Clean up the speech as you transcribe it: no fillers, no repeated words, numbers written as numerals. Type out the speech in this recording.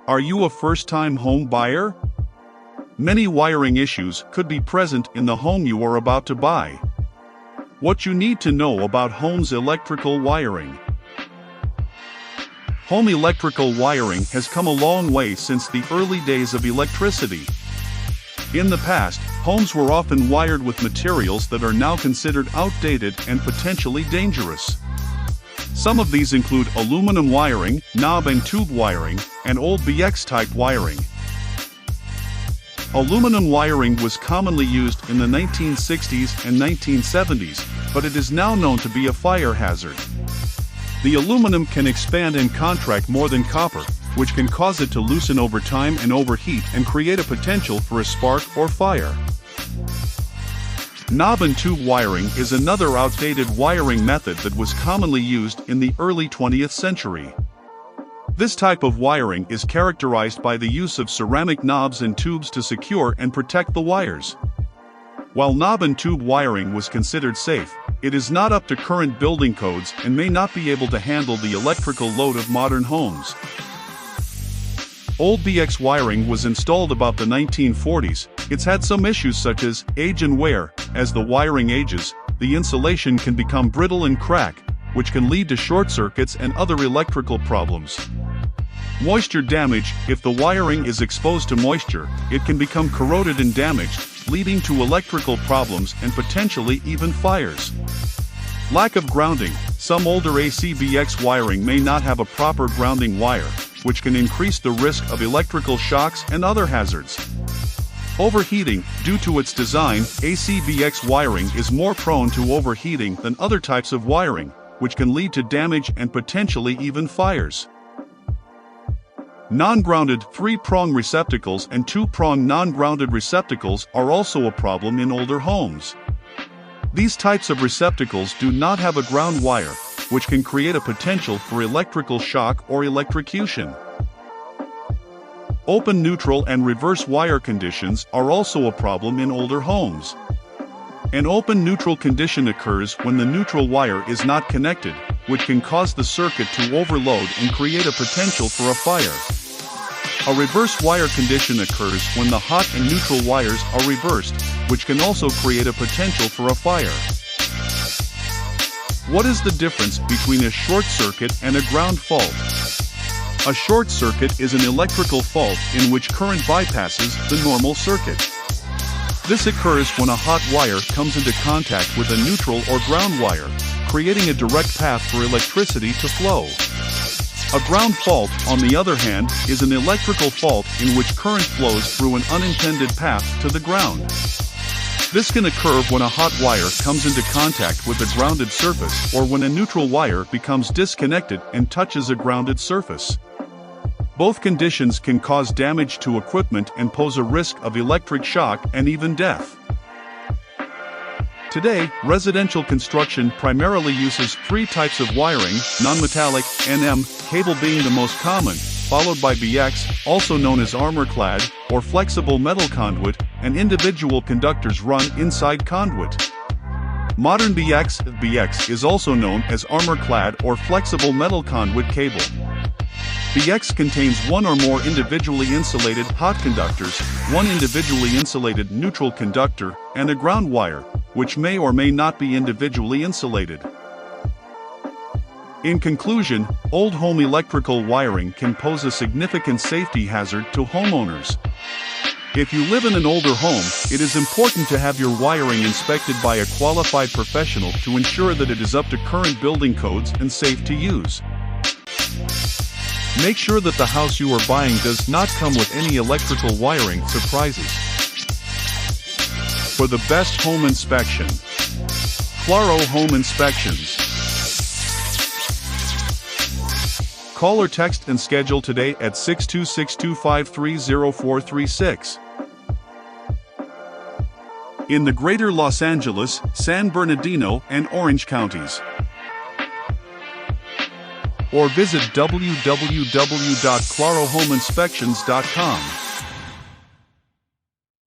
Are you a first-time home buyer? Many wiring issues could be present in the home you are about to buy. What you need to know about home's electrical wiring. Home electrical wiring has come a long way since the early days of electricity. In the past, homes were often wired with materials that are now considered outdated and potentially dangerous. Some of these include aluminum wiring, knob and tube wiring, and old BX-type wiring. Aluminum wiring was commonly used in the 1960s and 1970s, but it is now known to be a fire hazard. The aluminum can expand and contract more than copper, which can cause it to loosen over time and overheat and create a potential for a spark or fire. Knob and tube wiring is another outdated wiring method that was commonly used in the early 20th century. This type of wiring is characterized by the use of ceramic knobs and tubes to secure and protect the wires. While knob and tube wiring was considered safe, it is not up to current building codes and may not be able to handle the electrical load of modern homes. Old BX wiring was installed about the 1940s. It's had some issues such as age and wear. As the wiring ages, the insulation can become brittle and crack, which can lead to short circuits and other electrical problems. Moisture damage. If the wiring is exposed to moisture, it can become corroded and damaged, leading to electrical problems and potentially even fires. Lack of grounding. Some older AC/BX wiring may not have a proper grounding wire, which can increase the risk of electrical shocks and other hazards. Overheating. Due to its design, AC/BX wiring is more prone to overheating than other types of wiring, which can lead to damage and potentially even fires. Non-grounded 3-prong receptacles and 2-prong non-grounded receptacles are also a problem in older homes. These types of receptacles do not have a ground wire, which can create a potential for electrical shock or electrocution. Open neutral and reverse wire conditions are also a problem in older homes. An open neutral condition occurs when the neutral wire is not connected, which can cause the circuit to overload and create a potential for a fire. A reverse wire condition occurs when the hot and neutral wires are reversed, which can also create a potential for a fire. What is the difference between a short circuit and a ground fault? A short circuit is an electrical fault in which current bypasses the normal circuit. This occurs when a hot wire comes into contact with a neutral or ground wire, creating a direct path for electricity to flow. A ground fault, on the other hand, is an electrical fault in which current flows through an unintended path to the ground. This can occur when a hot wire comes into contact with a grounded surface or when a neutral wire becomes disconnected and touches a grounded surface. Both conditions can cause damage to equipment and pose a risk of electric shock and even death. Today, residential construction primarily uses 3 types of wiring: non-metallic, NM, cable being the most common, followed by BX, also known as armor-clad, or flexible metal conduit, and individual conductors run inside conduit. Modern BX is also known as armor-clad or flexible metal conduit cable. BX contains one or more individually insulated hot conductors, one individually insulated neutral conductor, and a ground wire, which may or may not be individually insulated. In conclusion, old home electrical wiring can pose a significant safety hazard to homeowners. If you live in an older home, it is important to have your wiring inspected by a qualified professional to ensure that it is up to current building codes and safe to use. Make sure that the house you are buying does not come with any electrical wiring surprises. For the best home inspection, CLARO Home Inspections. Call or text and schedule today at 626-253-0436. In the greater Los Angeles, San Bernardino, and Orange counties. Or visit www.clarohomeinspections.com.